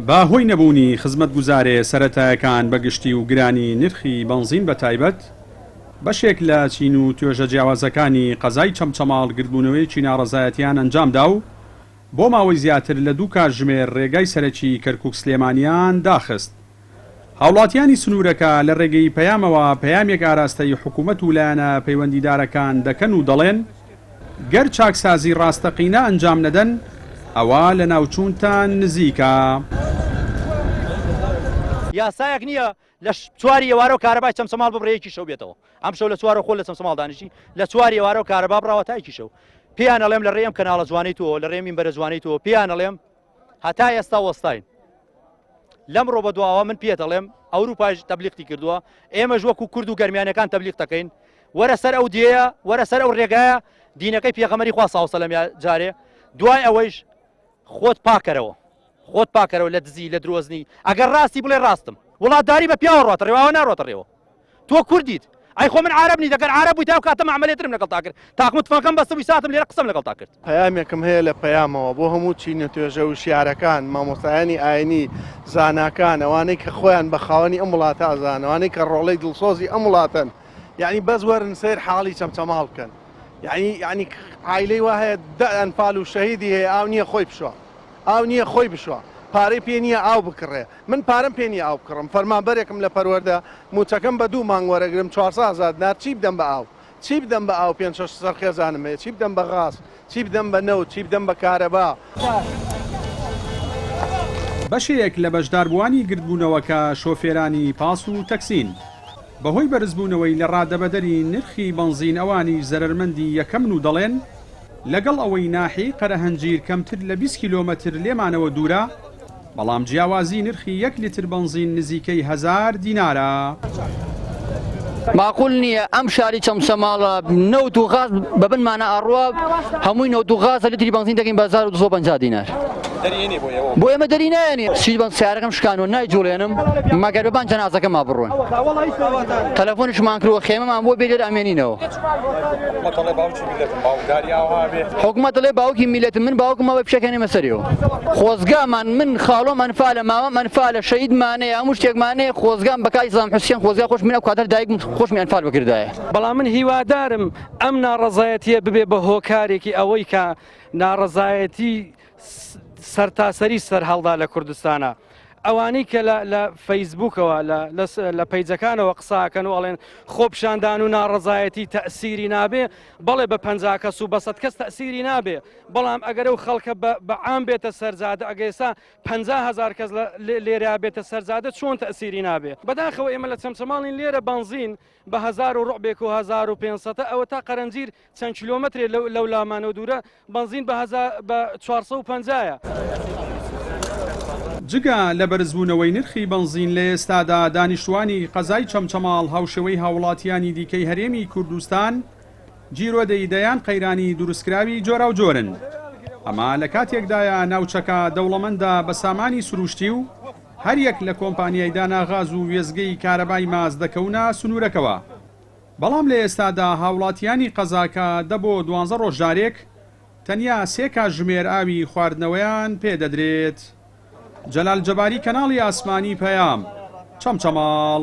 با هۆی نەبوونی خزمەتگوزارێ سەرەتایەکان بەگشتی و گرانی نرخی بەنزین بە تایبەت بەشێک لە چین و توێژە جیاوازەکانی قەزای چەمچەماڵ گردبوونەوەیکی ناڕەزایەتیان ئەنجامدا و بۆ ماوەی زیاتر لە دوو کاتژمێر ڕێگای سەرەکی کەرکووک سلێمانیان داخست. هاوڵاتیانی سنوورەکە لە ڕێگەی پەیامەوە پەیامێک ئاراستەی حکوومەت و لایەنە پەیوەندیدارەکان دەکەن و دەڵێن گەر چاکسازی ڕاستەقینە ئەنجام نەدەن ئەوە لە ناوچوونتان نزیکە. یاسایەک نییە لە چواری ئێوارە و کارەبای چەمچەماڵ ببڕەیەکی شەو بێتەوە. ئەم شەو لە چوارە خۆ لە چەمچەماڵ دانیشی لە چواری ئێوارە و کارەبا بڕاوە تایکی شەو. پێیان ئەڵێم لە ڕێم کەناڵە جوانەی تۆ لە ڕێمین بەرە جوانەی تۆ پێیان ئەڵێم هەتا ئێستا وەستاین. لەمڕۆ بە دواوە من پێت ئەڵێم ئەوروپاش تەبلیغی کردووە، ئێمەش وەکو کورد و گەرمیانەکان تەبلیغ دەکەین. وەرە سەر ئەو دیەیە، وەرە سەر ئەو ڕێگایە دینەکەی پێغەمبەری خوا ساڵ سەلەم جارێ. دوای ئەوەیش خۆت پاکەرەوە، خۆت پاکەرەوە لە دزی لە درۆزنی. ئەگەر ڕاستی بڵێ ڕاستم، وڵاتداری بە پیاوە ڕاتە ڕێوە ناڕۆتە ڕێوە. تۆ کوردیت، ئەی خۆ من عارەبنی دەگەر عارەب بووی تا کاتەمە عەمەلیەتم لەگەڵ تا کرد، تاقمتفەکەم بەستە ویساتم لێرە قسەم لەگەڵ تا کرد. پەیامێکم هەیە لە پەیامەوە بۆ هەموو چینە توێژە و شیعرەکان، مامۆستایانی ئاینی، زاناکان، ئەوانەی کە خۆیان بە خاوەنی ئەم وڵاتە ئازان، ئەوانەی کە ڕۆڵەی دڵسۆزی ئەم وڵاتن، یعنی بەس وەرن سیر حاڵی چەمچەماڵ بکەن. یعنی عایلەی وا هەیە دە ئەنفال و شەهیدی هەیە ئاو نییە خۆی بشوە، ئاو نییە خۆی بشوە، پارەی پێ نییە ئاو بکڕێ. من پارەم پێ نییە ئاو بکڕم، فەرمانبەرێکم لە پەروەردە موچەکەم بە 2 مانگ وەرەگرم 400,000 دینار، چی بدەم بە ئاو؟ چی بدەم بە ئاو 5-6 سەرخێزانم هەیە؟ چی بدەم بە غاز؟ چی بدەم بە نەوت؟ چی بدەم بە کارەبا؟ بەشێک لە بەشداربووانی گردبوونەوەکە شۆفێرانی پاس و تەکسین بەهۆی بەرزبوونەوەی لە ڕادەبەدەری نرخی بەنزین ئەوانی زەرمەندی یەکەمن و دەڵێن لەگەڵ ئەوەی ناحی قەرەهەنجیر کەمتر لە 20 کیلۆمەتر لێمانەوە دوورە، بەڵام جیاوازی نرخی 1 لیتر بەنزین نزیکەی 1000 دینارە. معقول نییە ئەم شاری چەمچەماڵە نەوت و غاز بەبنمانە ئەڕوا هەمووی نەوت و غازە لیتری بەنزین دەکەین بە 1250 دینار. بۆ ئێمە دەری نایەنێ سیارەکەم شکانەوە نایجوڵێنم مەگەر بەبان جەنازەکە ما بڕۆن. تەلەفۆنیشمان کردووە خێمەمان بۆ بێت ئەمێنینەوە. حکوومەت دەڵێ باوکی میلەتم، من باوکم ئەوەی پیشەکەنێمە سەریەوە. خۆزگامان من خاڵۆم ئەنفالە، ماوەم ئەنفالە، شەهیدمانەیە، هەموو شتێکمانەیە. خۆزگام بەکای سەدام حوسێن خۆزگا خۆش من ئەو کاتە دایکم خۆشمی ئەنفال بکردایە. بەڵام من هیوادارم ئەم ناڕەزایەتیە ببێ بە هۆکارێکی ئەوەی کە ناڕەزایەتی سەرتاسەری سەر هەڵدا لە کوردستانە. ئەوانەی کە لە فەیسبووکەوە لە پەیجەکانەوە قساکەن و ئەڵێن خۆپشاندان و ناڕەزایەتی تەئسیری نابێ، بەڵێ بە 50 کەس و بە 100 کەس تەئسیری نابێ، بەڵام ئەگەر ئەو خەڵکە بە عام بێتە سەرزادە، ئەگەیسا 50,000 کەس لێرە بێتە سەرزادە چۆن تەئسیری نابێ. بەداخەوە ئێمە لە چەمچەماڵین لێرە بەنزین بە 1000 ڕوبێک و 1500 ئەوە تا قەرەنجیر چەند کیلۆمەترێ لەو لامانە دوورە بەنزین بە 450. جگە لە بەرزبوونەوەی نرخی بەنزین لە ئێستادا دانیشتوانی قەزای چەمچەماڵ هاوشێوەی هاوڵاتیانی دیکەی هەرێمی کوردستان جیرۆدەیدەیان قەیرانی دروستکراوی جۆرا و جۆرن. ئەمە لە کاتێکدایە ناوچەکە دەوڵەمەندە بە سامانی سروشتی و هەریەک لە کۆمپانیای داناغاز و وێزگەی کارەبای ماز دەکەونە سنوورەکەوە. بەڵام لە ئێستادا هاوڵاتیانی قەزاکە دەبۆ 12 ڕۆژدارێک تەنیا 3 کاتژمێر ئاوی خواردنەوەیان پێدەدرێت. جەلال جەباری، کەناڵی ئاسمانی پەیام، چەمچەماڵ.